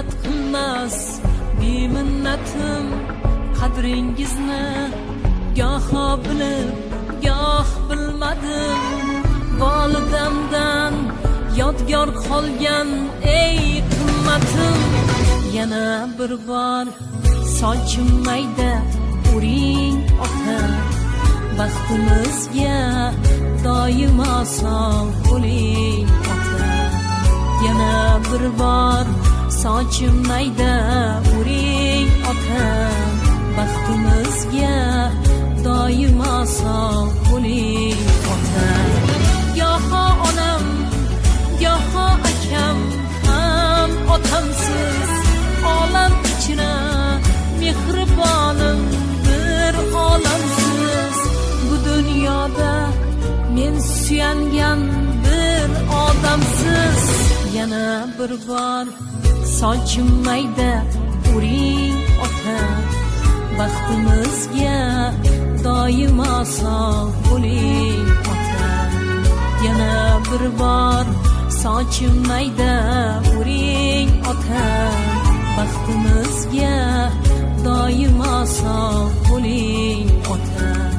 hasad qilmas beminnatim qadringizni goho bilib goh bilmadim volidamdan yodgor qolgan ey qimmatim yana bir bor sochim mayda uring ota baxtimizga doimo sog' bo'ling ota yana bir bor sochim mayda uring ota baxtimizga doimo sog' bo'ling ota goho onam goho akam ham otamsiz olam ichra mehribonim bir olamsiz bu dunyoda men suyangan bir odamsiz yana bir bor sochim mayda uring ota baxtimizga doimo sog' bo'ling ota yana bir bor sochim mayda uring ota baxtimizga doimo sog' bo'ling ota